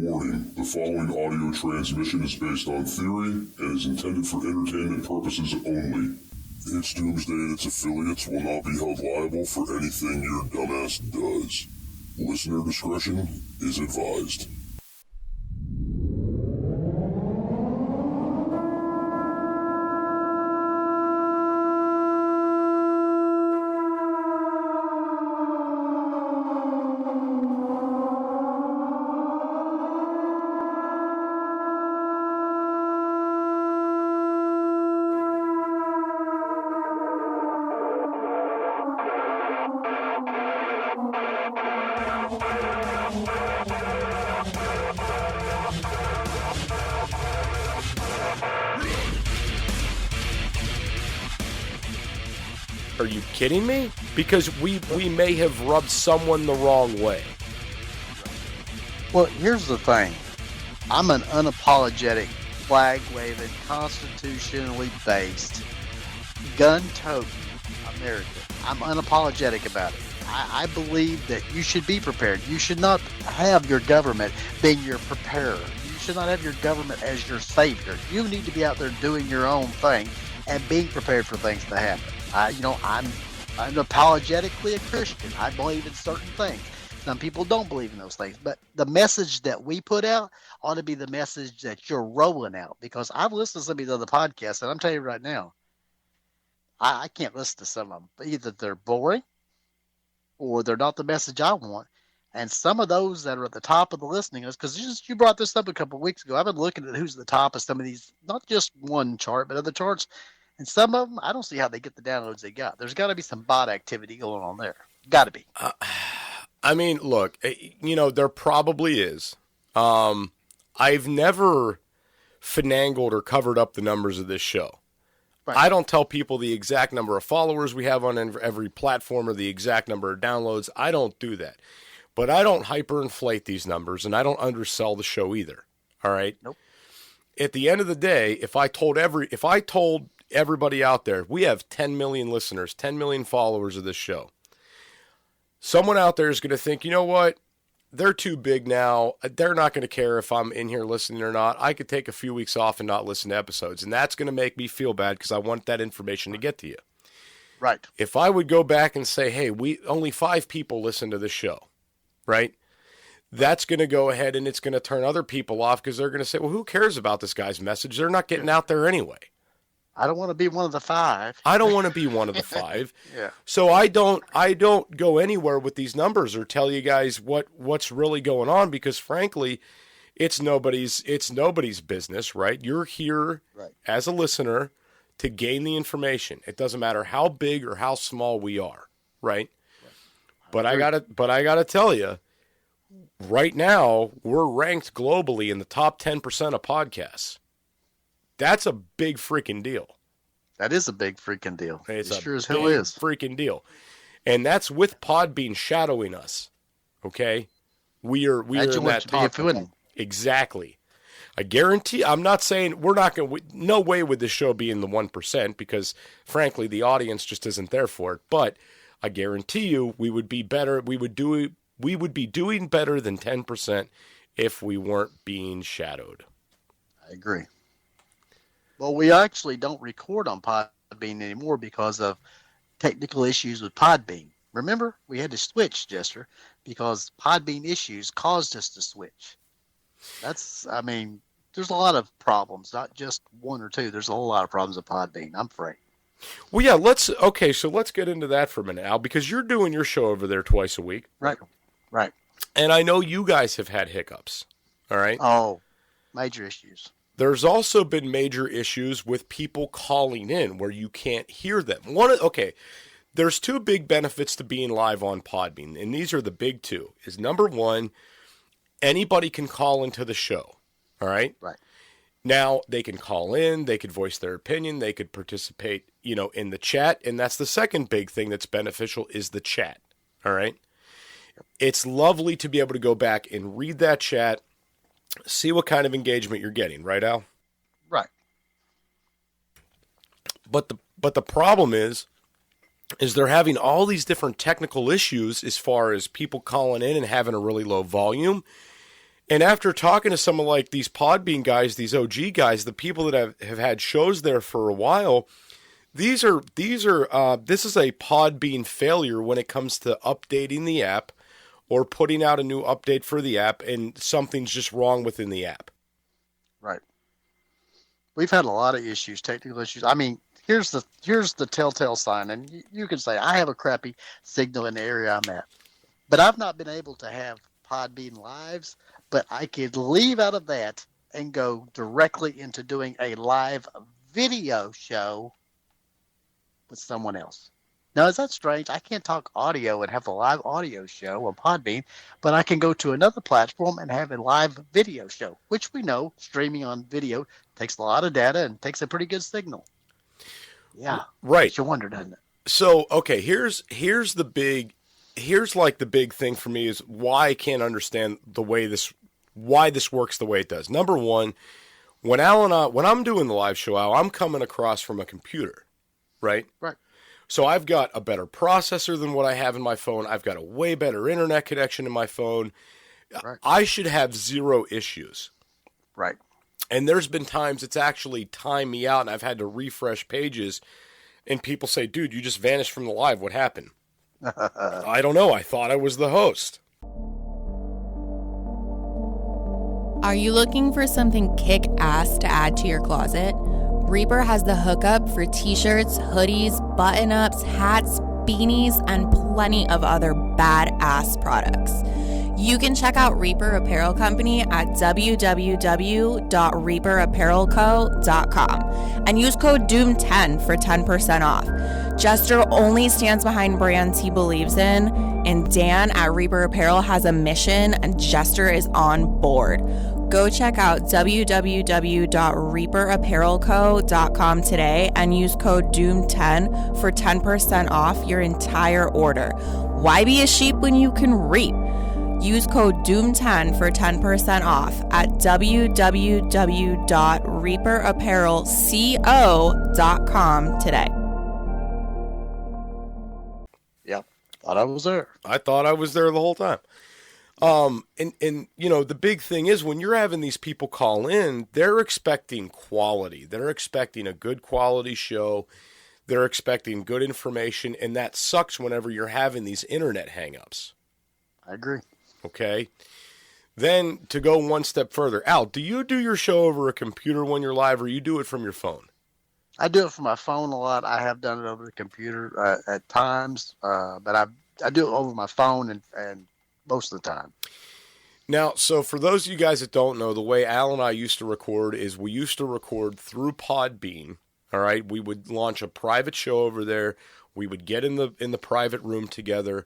Warning, the following audio transmission is based on theory and is intended for entertainment purposes only. It's Doomsday and its affiliates will not be held liable for anything your dumbass does. Listener discretion is advised. Are you kidding me? Because we may have rubbed someone the wrong way. Well, here's the thing. I'm an unapologetic, flag-waving, constitutionally based, gun-toting American. I'm unapologetic about it. I believe that you should be prepared. You should not have your government being your preparer. You should not have your government as your savior. You need to be out there doing your own thing and being prepared for things to happen. I'm apologetically a Christian. I believe in certain things. Some people don't believe in those things, but the message that we put out ought to be the message that you're rolling out. Because I've listened to some of these other podcasts, and I'm telling you right now, I can't listen to some of them. Either they're boring, or they're not the message I want. And some of those that are at the top of the listening list, because you brought this up a couple of weeks ago, I've been looking at who's at the top of some of these, not just one chart, but other charts. And some of them, I don't see how they get the downloads they got. There's got to be some bot activity going on there. Got to be. I mean, look, there probably is. I've never finangled or covered up the numbers of this show. Right. I don't tell people the exact number of followers we have on every platform or the exact number of downloads. I don't do that. But I don't hyperinflate these numbers, and I don't undersell the show either. All right? Nope. At the end of the day, if I told everybody out there, we have 10 million listeners, 10 million followers of this show. Someone out there is going to think, you know what? They're too big now. They're not going to care if I'm in here listening or not. I could take a few weeks off and not listen to episodes. And that's going to make me feel bad because I want that information to get to you. Right. If I would go back and say, hey, only 5 people listen to this show, right? That's going to go ahead and it's going to turn other people off because they're going to say, well, who cares about this guy's message? They're not getting out there anyway. I don't want to be one of the 5. I don't want to be one of the 5. Yeah. So I don't go anywhere with these numbers or tell you guys what's really going on because frankly, it's nobody's business, right? You're here as a listener to gain the information. It doesn't matter how big or how small we are, right? But I gotta tell you, right now we're ranked globally in the top 10% of podcasts. That's a big freaking deal. That is a big freaking deal. It's sure as hell is. Freaking deal. And that's with Podbean shadowing us. Okay? We are in that top. Exactly. I guarantee, I'm not saying we're not going to, no way would this show be in the 1% because frankly, the audience just isn't there for it. But I guarantee you we would be better. We would be doing better than 10% if we weren't being shadowed. I agree. Well, we actually don't record on Podbean anymore because of technical issues with Podbean. Remember, we had to switch, Jester, because Podbean issues caused us to switch. There's a lot of problems, not just one or two. There's a whole lot of problems with Podbean, I'm afraid. Well, yeah, let's get into that for a minute, Al, because you're doing your show over there twice a week. Right. And I know you guys have had hiccups, all right? Oh, major issues. There's also been major issues with people calling in where you can't hear them. There's 2 big benefits to being live on Podbean, and these are the big 2. Is number 1, anybody can call into the show, all right? Right. Now, they can call in, they could voice their opinion, they could participate, in the chat, and that's the second big thing that's beneficial is the chat, all right? It's lovely to be able to go back and read that chat, see what kind of engagement you're getting, right, Al? Right. But the problem is they're having all these different technical issues as far as people calling in and having a really low volume. And after talking to some of like these Podbean guys, these OG guys, the people that have had shows there for a while, this is a Podbean failure when it comes to updating the app or putting out a new update for the app, and something's just wrong within the app. Right. We've had a lot of issues, technical issues. I mean, here's the telltale sign, and you can say I have a crappy signal in the area I'm at, but I've not been able to have Podbean lives. But I could leave out of that and go directly into doing a live video show with someone else. Now, is that strange? I can't talk audio and have a live audio show on Podbean, but I can go to another platform and have a live video show, which we know streaming on video takes a lot of data and takes a pretty good signal. Yeah. Right. You wonder, doesn't it? So, okay, here's the big thing for me is why I can't understand why this works the way it does. Number one, when I'm doing the live show, Al, I'm coming across from a computer, right? Right. So I've got a better processor than what I have in my phone. I've got a way better internet connection in my phone. Right. I should have zero issues. Right. And there's been times it's actually timed me out and I've had to refresh pages and people say, dude, you just vanished from the live. What happened? I don't know. I thought I was the host. Are you looking for something kick-ass to add to your closet? Reaper has the hookup for t-shirts, hoodies, button-ups, hats, beanies, and plenty of other badass products. You can check out Reaper Apparel Company at www.reaperapparelco.com and use code DOOM10 for 10% off. Jester only stands behind brands he believes in, and Dan at Reaper Apparel has a mission, and Jester is on board. Go check out www.reaperapparelco.com today and use code DOOM10 for 10% off your entire order. Why be a sheep when you can reap? Use code DOOM10 for 10% off at www.reaperapparelco.com today. Yeah, thought I was there. I thought I was there the whole time. And you know, the big thing is when you're having these people call in, they're expecting quality. They're expecting a good quality show. They're expecting good information, and that sucks whenever you're having these internet hangups. I agree. Okay. Then to go one step further, Al, do you do your show over a computer when you're live, or you do it from your phone? I do it from my phone a lot. I have done it over the computer at times, but I do it over my phone and most of the time. Now, so for those of you guys that don't know, the way Al and I used to record is we used to record through Podbean. All right, we would launch a private show over there. We would get in the private room together,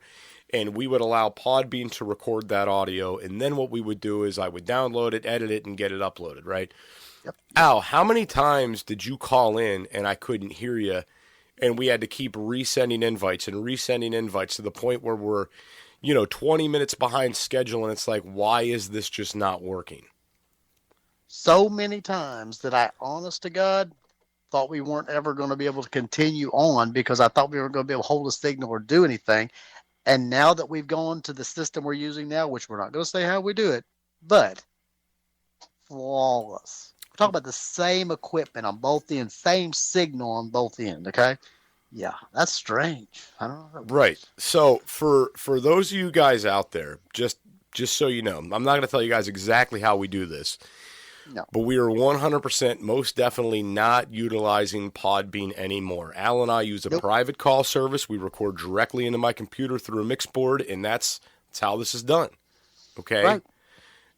and we would allow Podbean to record that audio. And then what we would do is I would download it, edit it, and get it uploaded, right? Yep. Al, how many times did you call in and I couldn't hear you, and we had to keep resending invites to the point where we're 20 minutes behind schedule, and it's like, why is this just not working? So many times that I, honest to God, thought we weren't ever going to be able to continue on because I thought we weren't going to be able to hold a signal or do anything. And now that we've gone to the system we're using now, which we're not going to say how we do it, but flawless. We're talking about the same equipment on both ends, same signal on both ends, okay? Yeah, that's strange. I don't know. Right. So for those of you guys out there, just so you know, I'm not going to tell you guys exactly how we do this. No. But we are 100% most definitely not utilizing Podbean anymore. Al and I use a private call service. We record directly into my computer through a mix board, and that's how this is done. Okay? Right.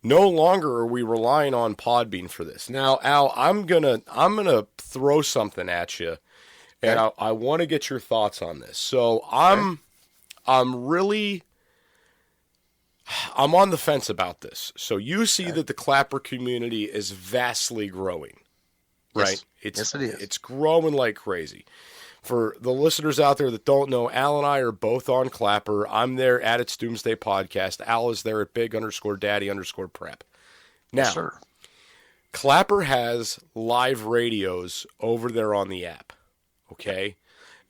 No longer are we relying on Podbean for this. Now, Al, I'm gonna throw something at you, and I want to get your thoughts on this. So I'm on the fence about this. So you see that the Clapper community is vastly growing, right? Yes, it is. It's growing like crazy. For the listeners out there that don't know, Al and I are both on Clapper. I'm there at its DoomsDay podcast. Al is there at big_daddy_prep. Now, Yes, sir. Clapper has live radios over there on the app, okay?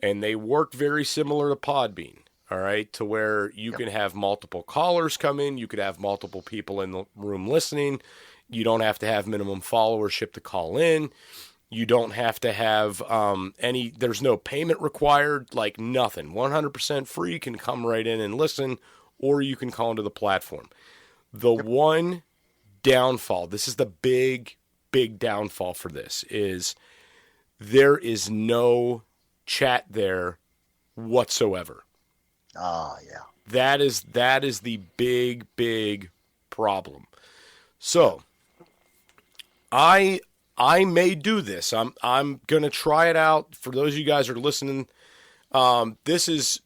And they work very similar to Podbean, all right, to where you can have multiple callers come in. You could have multiple people in the room listening. You don't have to have minimum followership to call in. You don't have to have there's no payment required, like nothing. 100% free. You can come right in and listen, or you can call into the platform. The one downfall, this is the big downfall for this, is there is no chat there whatsoever. Yeah. That is the big problem. So I may do this. I'm gonna try it out. For those of you guys who are listening, this is,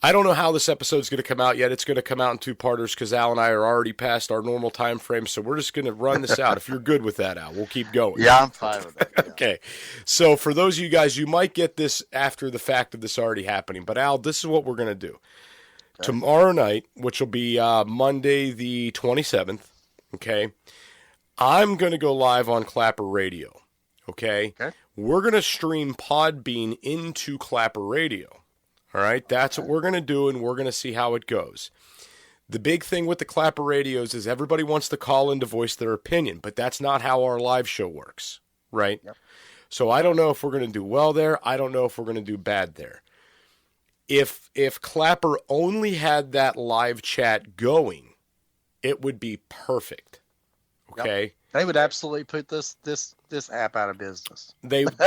I don't know how this episode's going to come out yet. It's going to come out in 2-parters because Al and I are already past our normal time frame, so we're just going to run this out. If you're good with that, Al, we'll keep going. Yeah, I'm fine with that. Yeah. Okay. So for those of you guys, you might get this after the fact of this already happening. But Al, this is what we're going to do. Okay. Tomorrow night, which will be Monday the 27th, okay, I'm going to go live on Clapper Radio, okay? We're going to stream Podbean into Clapper Radio. All right, that's what we're going to do, and we're going to see how it goes. The big thing with the Clapper radios is everybody wants to call in to voice their opinion, but that's not how our live show works, right? Yep. So I don't know if we're going to do well there. I don't know if we're going to do bad there. If Clapper only had that live chat going, it would be perfect, okay? Yep. They would absolutely put this app out of business. They would.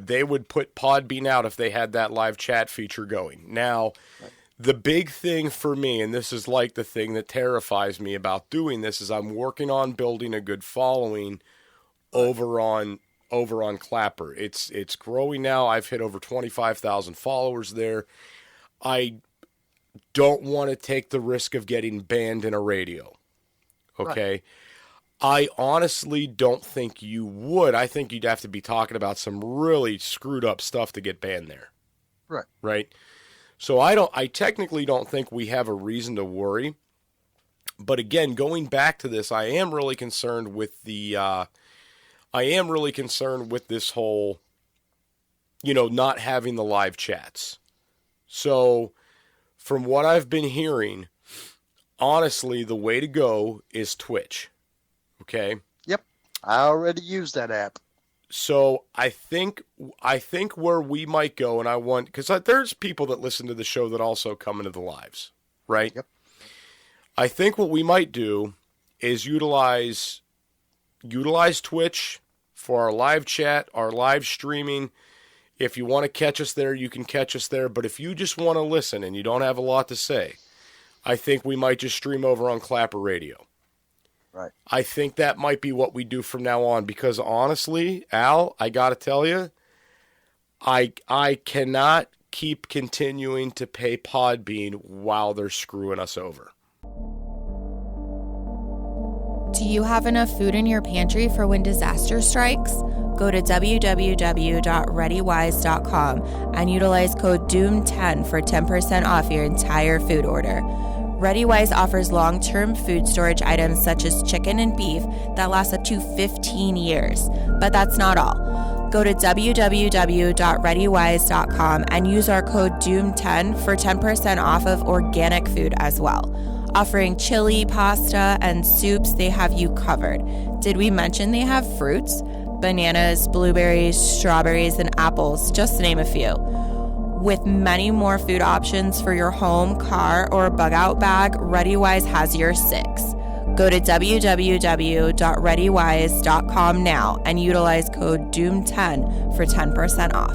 They would put Podbean out if they had that live chat feature going. Now, the big thing for me, and this is like the thing that terrifies me about doing this, is I'm working on building a good following over on Clapper. It's growing now. I've hit over 25,000 followers there. I don't want to take the risk of getting banned in a radio. Okay? Right. I honestly don't think you would. I think you'd have to be talking about some really screwed up stuff to get banned there. Right. Right? So I technically don't think we have a reason to worry. But again, going back to this, I am really concerned with this whole, not having the live chats. So from what I've been hearing, honestly, the way to go is Twitch. Okay. Yep. I already used that app. So I think where we might go, and because there's people that listen to the show that also come into the lives, right? Yep. I think what we might do is utilize Twitch for our live chat, our live streaming. If you want to catch us there, you can catch us there. But if you just want to listen and you don't have a lot to say, I think we might just stream over on Clapper Radio. Right. I think that might be what we do from now on, because honestly, Al, I got to tell you, I cannot keep continuing to pay Podbean while they're screwing us over. Do you have enough food in your pantry for when disaster strikes? Go to www.readywise.com and utilize code DOOM10 for 10% off your entire food order. ReadyWise offers long-term food storage items such as chicken and beef that last up to 15 years. But that's not all. Go to www.readywise.com and use our code DOOM10 for 10% off of organic food as well. Offering chili, pasta, and soups, they have you covered. Did we mention they have fruits? Bananas, blueberries, strawberries, and apples, just to name a few. With many more food options for your home, car, or bug-out bag, ReadyWise has your six. Go to www.readywise.com now and utilize code DOOM10 for 10% off.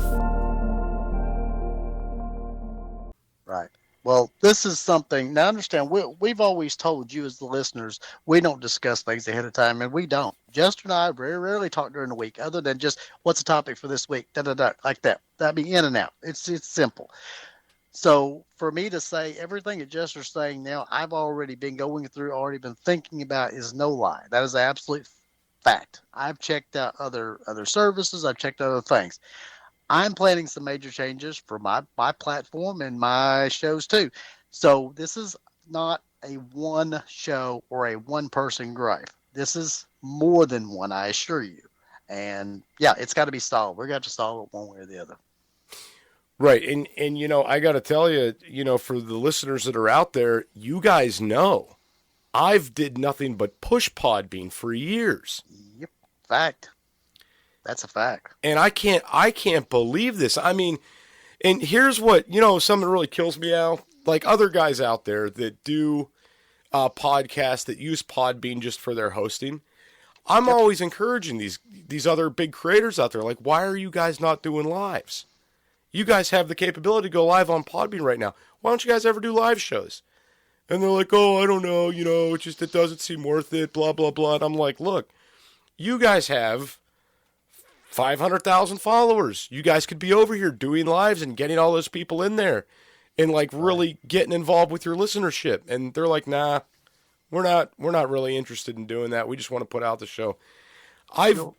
Right. Well, this is something, now understand, we've always told you as the listeners, we don't discuss things ahead of time, and we don't. Jester and I very rarely talk during the week, other than just, what's the topic for this week, like that. That'd be in and out. It's simple. So for me to say everything that Jester's saying now, I've already been going through, already been thinking about, is no lie. That is an absolute fact. I've checked out other services. I've checked out other things. I'm planning some major changes for my platform and my shows too. So this is not a one show or a one person gripe. This is more than one, I assure you. And yeah, it's got to be solved. We're going to solve it one way or the other. Right. And you know, I got to tell you, you know, for the listeners that are out there, you guys know I've did nothing but push Podbean for years. Yep. Fact. That's a fact. And I can't believe this. I mean, and here's what, you know, something that really kills me, Al. Like other guys out there that do podcasts that use Podbean just for their hosting. I'm always encouraging these other big creators out there. Like, why are you guys not doing lives? You guys have the capability to go live on Podbean right now. Why don't you guys ever do live shows? And they're like, oh, I don't know, you know, it doesn't seem worth it, blah, blah, blah. And I'm like, look, you guys have 500,000 followers. You guys could be over here doing lives and getting all those people in there and like really getting involved with your listenership. And they're like, nah, we're not really interested in doing that. We just want to put out the show.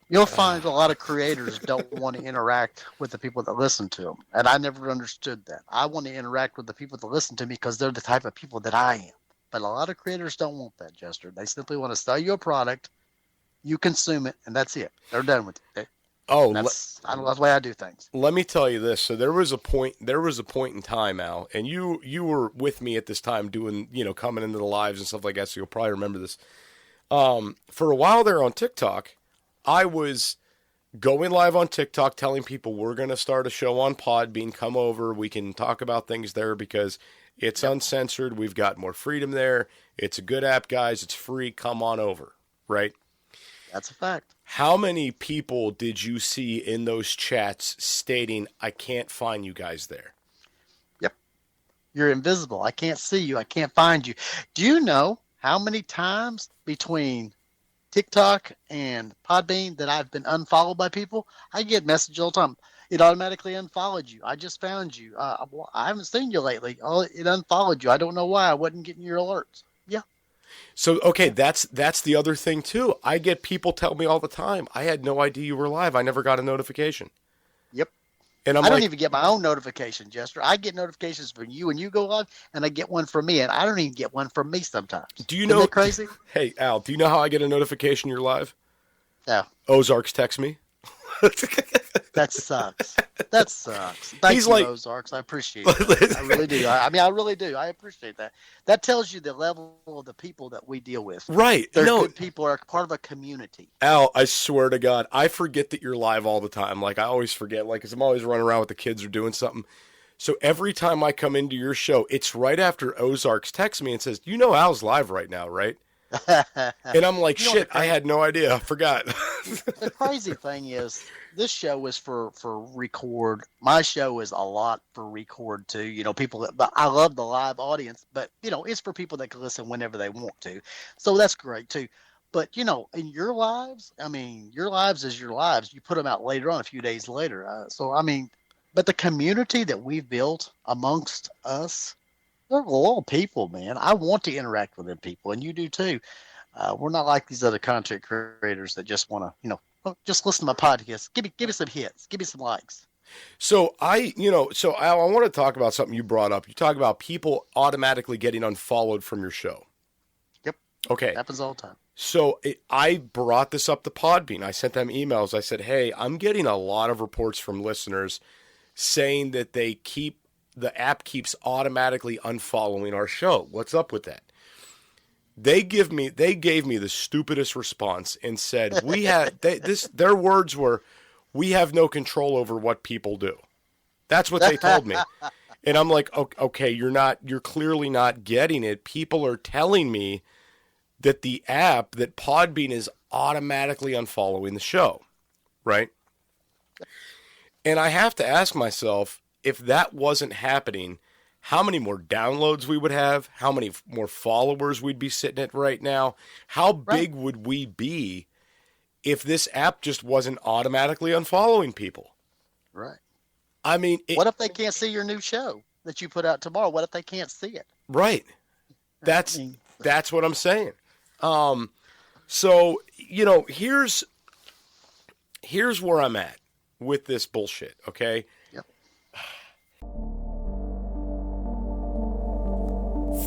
You'll find a lot of creators don't want to interact with the people that listen to them. And I never understood that. I want to interact with the people that listen to me because they're the type of people that I am. But a lot of creators don't want that, Jester. They simply want to sell you a product, you consume it, and that's it. They're done with it. That's the way I do things. Let me tell you this. So there was a point in time, Al, and you were with me at this time doing, you know, coming into the lives and stuff like that, so you'll probably remember this. For a while there on TikTok, I was going live on TikTok telling people we're going to start a show on Podbean. Come over. We can talk about things there because it's uncensored. We've got more freedom there. It's a good app, guys. It's free. Come on over. Right? That's a fact. How many people did you see in those chats stating, I can't find you guys there? Yep. You're invisible. I can't see you. I can't find you. Do you know how many times between TikTok and Podbean that I've been unfollowed by people? I get messages all the time. It automatically unfollowed you. I just found you. I haven't seen you lately. Oh, it unfollowed you. I don't know why. I wasn't getting your alerts. Yeah. So, okay, that's the other thing, too. I get people tell me all the time, I had no idea you were live. I never got a notification. Yep. And I don't even get my own notification, Jester. I get notifications from you when you go live, and I get one from me, and I don't even get one from me sometimes. Do you know? Isn't that crazy? Hey, Al, do you know how I get a notification you're live? No. Ozarks text me. That sucks. That sucks. Thank you, Ozarks. I appreciate it. I really do. I really do. I appreciate that. That tells you the level of the people that we deal with. Right. They're good people, are part of a community. Al, I swear to God, I forget that you're live all the time. Like, I always forget, like, because I'm always running around with the kids or doing something. So every time I come into your show, it's right after Ozarks texts me and says, you know Al's live right now, right? And I'm like, shit, I had no idea. I forgot. The crazy thing is, this show is for record. My show is a lot for record too. You know, people. But I love the live audience, but you know, it's for people that can listen whenever they want to. So that's great too. But you know, in your lives, I mean, your lives is your lives. You put them out later on, a few days later. So I mean, but the community that we've built amongst us. They're loyal people, man. I want to interact with them people, and you do too. We're not like these other content creators that just want to, you know, just listen to my podcast. Give me some hits. Give me some likes. So Al, I want to talk about something you brought up. You talk about people automatically getting unfollowed from your show. Yep. Okay. Happens all the time. So I brought this up to Podbean. I sent them emails. I said, hey, I'm getting a lot of reports from listeners saying that the app keeps automatically unfollowing our show. What's up with that? They gave me the stupidest response and said, their words were, we have no control over what people do. That's what they told me. And I'm like, okay, you're clearly not getting it. People are telling me that the app, that Podbean is automatically unfollowing the show. Right? And I have to ask myself, if that wasn't happening, how many more downloads we would have, how many more followers we'd be sitting at right now, how big would we be if this app just wasn't automatically unfollowing people? Right. I mean, what if they can't see your new show that you put out tomorrow? What if they can't see it? Right. That's what I'm saying. So, you know, here's where I'm at with this bullshit, okay?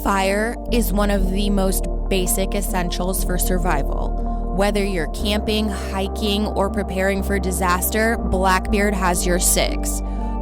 Fire is one of the most basic essentials for survival. Whether you're camping, hiking, or preparing for disaster, Blackbeard has your six.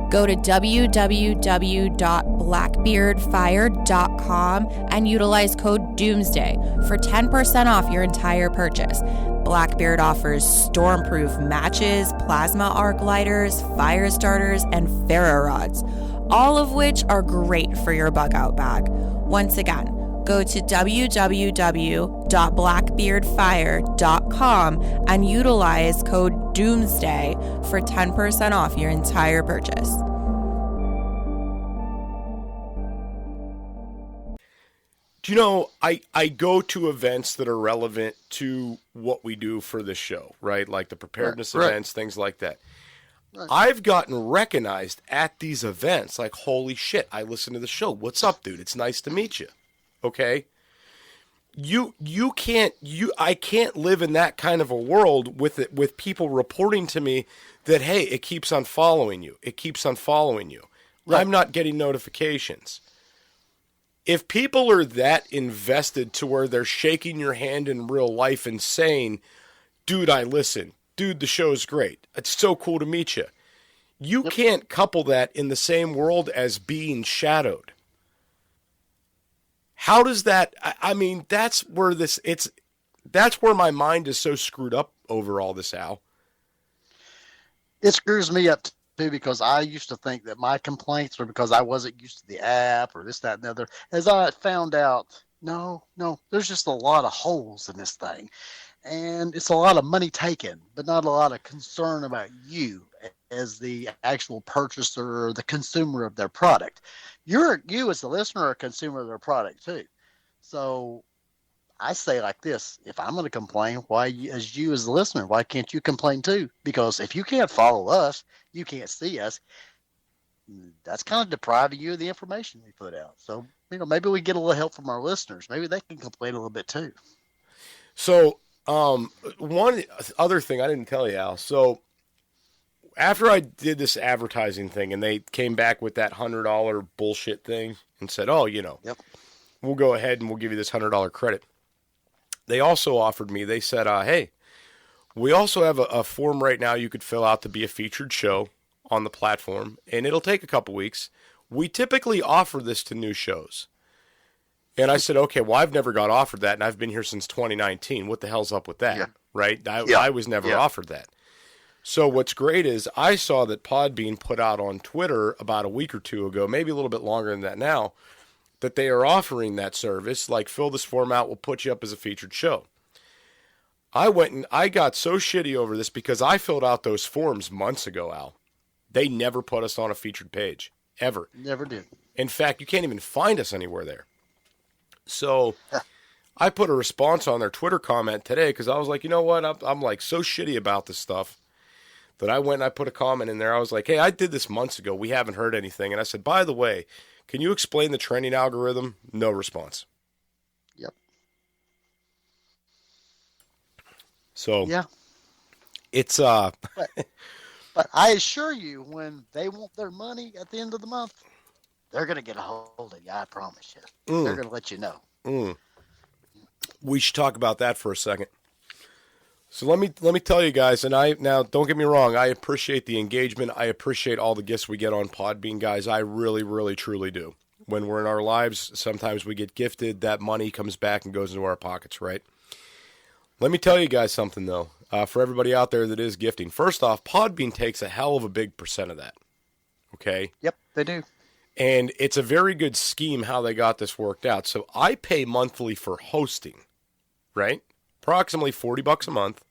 Go to www.blackbeardfire.com and utilize code DOOMSDAY for 10% off your entire purchase. Blackbeard offers stormproof matches, plasma arc lighters, fire starters, and ferro rods, all of which are great for your bug out bag. Once again, go to www.blackbeardfire.com and utilize code DOOMSDAY for 10% off your entire purchase. Do you know, I go to events that are relevant to what we do for this show, right? Like the preparedness events, things like that. Right. I've gotten recognized at these events, like, holy shit, I listen to the show. What's up, dude? It's nice to meet you. Okay? I can't live in that kind of a world with people reporting to me that, hey, it keeps on following you. It keeps on following you. Right. I'm not getting notifications. If people are that invested to where they're shaking your hand in real life and saying, dude, I listen. Dude, the show's great. It's so cool to meet you. You can't couple that in the same world as being shadowed. How does that, I mean, that's where my mind is so screwed up over all this, Al. It screws me up too, because I used to think that my complaints were because I wasn't used to the app or this, that, and the other. As I found out, no, there's just a lot of holes in this thing. And it's a lot of money taken, but not a lot of concern about you as the actual purchaser or the consumer of their product. You as the listener are a consumer of their product too. So I say like this: if I'm going to complain, as you as the listener, why can't you complain too? Because if you can't follow us, you can't see us. That's kind of depriving you of the information we put out. So, maybe we get a little help from our listeners. Maybe they can complain a little bit too. So, one other thing I didn't tell you, Al. So, after I did this advertising thing and they came back with that $100 bullshit thing and said, oh, we'll go ahead and we'll give you this $100 credit. They also offered me, they said, hey, we also have a form right now you could fill out to be a featured show on the platform, and it'll take a couple weeks. We typically offer this to new shows. And I said, okay, well, I've never got offered that, and I've been here since 2019. What the hell's up with that, right? I was never offered that. So what's great is I saw that Podbean put out on Twitter about a week or two ago, maybe a little bit longer than that now, that they are offering that service, like fill this form out, we'll put you up as a featured show. I went and I got so shitty over this because I filled out those forms months ago, Al. They never put us on a featured page, ever. Never did. In fact, you can't even find us anywhere there. So I put a response on their Twitter comment today because I was like, you know what? I'm like so shitty about this stuff that I went and I put a comment in there. I was like, hey, I did this months ago. We haven't heard anything. And I said, by the way, can you explain the trending algorithm? No response. Yep. So yeah, it's but I assure you, when they want their money at the end of the month, they're gonna get a hold of you. I promise you. They're gonna let you know. We should talk about that for a second. So let me tell you guys, and now don't get me wrong, I appreciate the engagement. I appreciate all the gifts we get on Podbean, guys. I really, really, truly do. When we're in our lives, sometimes we get gifted. That money comes back and goes into our pockets, right? Let me tell you guys something, though, for everybody out there that is gifting. First off, Podbean takes a hell of a big percent of that, okay? Yep, they do. And it's a very good scheme how they got this worked out. So I pay monthly for hosting, right? Approximately $40 a month.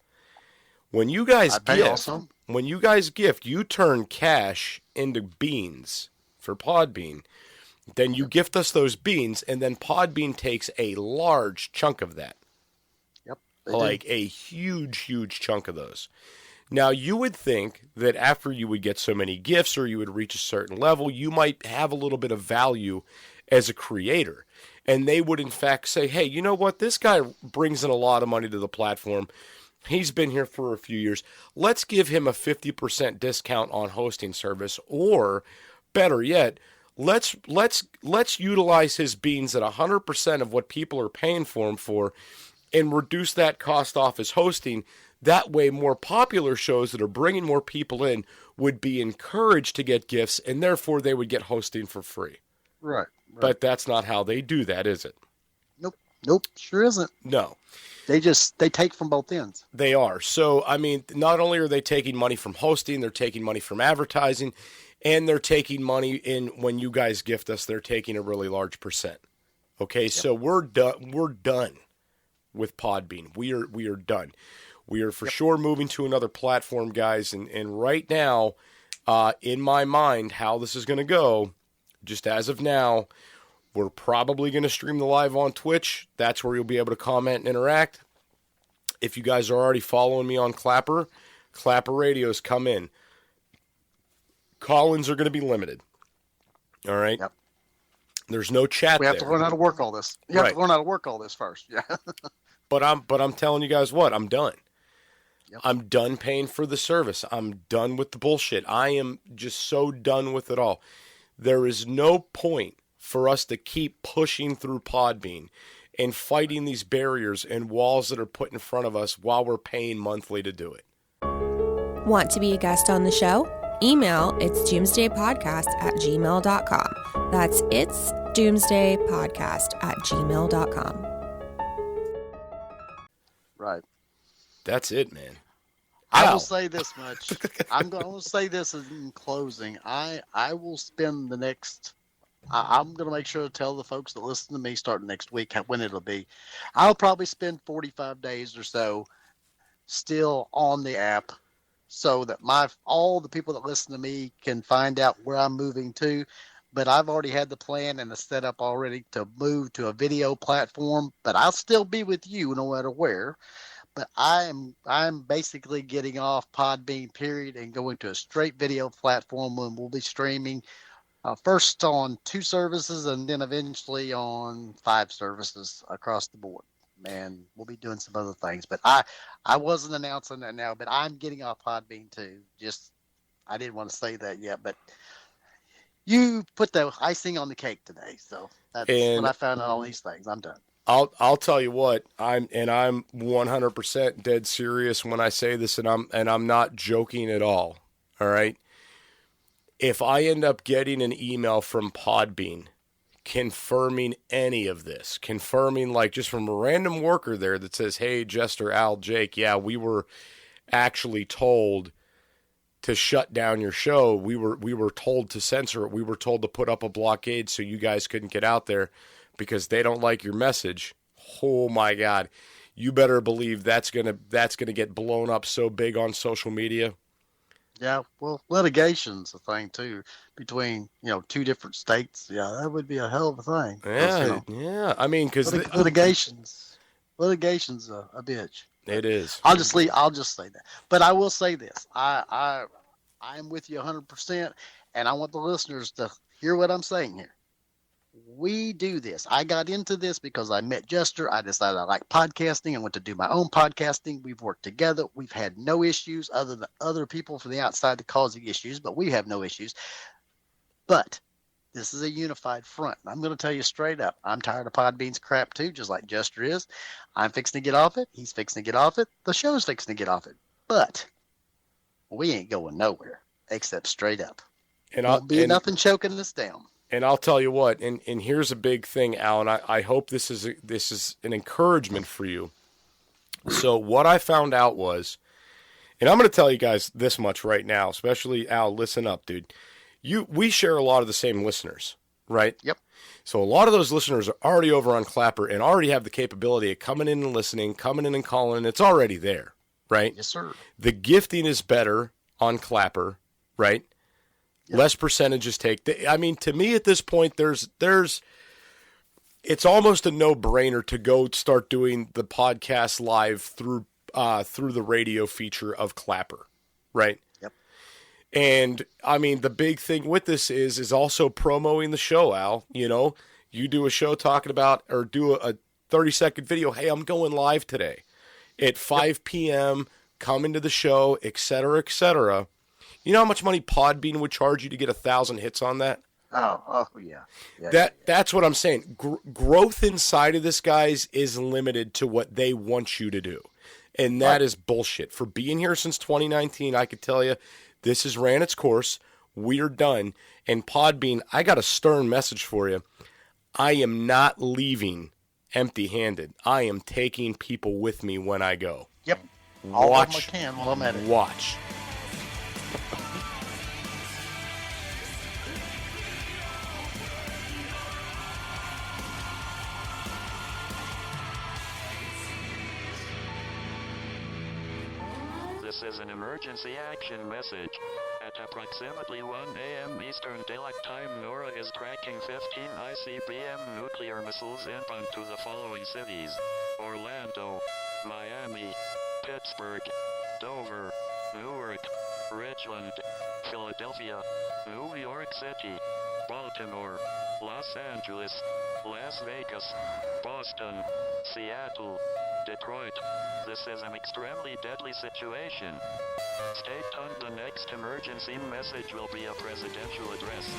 When you guys gift, you turn cash into beans for Podbean. Then you gift us those beans, and then Podbean takes a large chunk of that. Yep. Like a huge, huge chunk of those. Now, you would think that after you would get so many gifts or you would reach a certain level, you might have a little bit of value as a creator. And they would, in fact, say, hey, you know what? This guy brings in a lot of money to the platform. He's been here for a few years. Let's give him a 50% discount on hosting service. Or, better yet, let's utilize his beans at 100% of what people are paying for him for. and reduce that cost off as hosting. That way, more popular shows that are bringing more people in would be encouraged to get gifts, and therefore they would get hosting for free. Right. But that's not how they do that, is it? Nope, sure isn't. No. They take from both ends. They are. So, I mean, not only are they taking money from hosting, they're taking money from advertising, and they're taking money in when you guys gift us, they're taking a really large percent. Okay, so we're done with Podbean. We are done. We are for sure moving to another platform, guys, and right now, in my mind, how this is going to go, just as of now, we're probably going to stream the live on Twitch. That's where you'll be able to comment and interact. If you guys are already following me on Clapper radios come in. Call-ins are going to be limited. All right? Yep. There's no chat there. We have to learn how to work all this. You have to learn how to work all this first. Yeah. But I'm telling you guys what, I'm done. Yep. I'm done paying for the service. I'm done with the bullshit. I am just so done with it all. There is no point for us to keep pushing through Podbean and fighting these barriers and walls that are put in front of us while we're paying monthly to do it. Want to be a guest on the show? Email it's doomsdaypodcast@gmail.com. That's it's doomsdaypodcast@gmail.com. Right. That's it, man. I will say this much. I'm going to say this in closing. I will spend the next... I'm going to make sure to tell the folks that listen to me starting next week when it'll be. I'll probably spend 45 days or so still on the app so that all the people that listen to me can find out where I'm moving to. But I've already had the plan and the setup already to move to a video platform. But I'll still be with you no matter where. But I'm basically getting off Podbean, period, and going to a straight video platform when we'll be streaming. First on 2 services and then eventually on 5 services across the board. Man, we'll be doing some other things. But I wasn't announcing that now, but I'm getting off Podbean too. I didn't want to say that yet, but you put the icing on the cake today. So that's what I found out on these things. I'm done. I'll tell you what, I'm 100% dead serious when I say this, and I'm not joking at all. All right. If I end up getting an email from Podbean confirming any of this, confirming like just from a random worker there that says, hey, Jester, Al, Jake, yeah, we were actually told to shut down your show. We were told to censor it. We were told to put up a blockade so you guys couldn't get out there because they don't like your message. Oh my God. You better believe that's gonna get blown up so big on social media. Yeah, well, litigation's a thing too between 2 different states. Yeah, that would be a hell of a thing. Yeah, yeah. I mean, because litigation's a bitch. It is. I'll just say that. But I will say this: I'm with you 100%, and I want the listeners to hear what I'm saying here. We do this. I got into this because I met Jester. I decided I like podcasting. I went to do my own podcasting. We've worked together. We've had no issues other than other people from the outside causing issues, but we have no issues. But this is a unified front. I'm going to tell you straight up, I'm tired of Podbean's crap too, just like Jester is. I'm fixing to get off it. He's fixing to get off it. The show's fixing to get off it. But we ain't going nowhere except straight up. And won't be nothing choking us down. And I'll tell you what, and here's a big thing, Al, and I hope this is an encouragement for you. So what I found out was, and I'm going to tell you guys this much right now, especially Al, listen up, dude. We share a lot of the same listeners, right? Yep. So a lot of those listeners are already over on Clapper and already have the capability of coming in and listening, coming in and calling. It's already there, right? Yes, sir. The gifting is better on Clapper, right? Yep. Less percentages take. I mean, to me at this point, it's almost a no-brainer to go start doing the podcast live through the radio feature of Clapper, right? Yep. And I mean, the big thing with this is also promoting the show, Al. You do a show talking about, or do a 30-second video. Hey, I'm going live today at 5 p.m. Come into the show, et cetera, et cetera. You know how much money Podbean would charge you to get 1,000 hits on that? Oh yeah. That's what I'm saying. Growth inside of this, guys, is limited to what they want you to do. And that is bullshit. For being here since 2019, I could tell you this has ran its course. We're done. And Podbean, I got a stern message for you. I am not leaving empty-handed. I am taking people with me when I go. Yep. All of them I can while I'm at it. Watch. This is an emergency action message. At approximately 1 a.m. Eastern Daylight Time, NORAD is tracking 15 ICBM nuclear missiles inbound to the following cities: Orlando, Miami, Pittsburgh, Dover, Newark, Richland, Philadelphia, New York City, Baltimore, Los Angeles, Las Vegas, Boston, Seattle, Detroit. This is an extremely deadly situation. Stay tuned. The next emergency message will be a presidential address.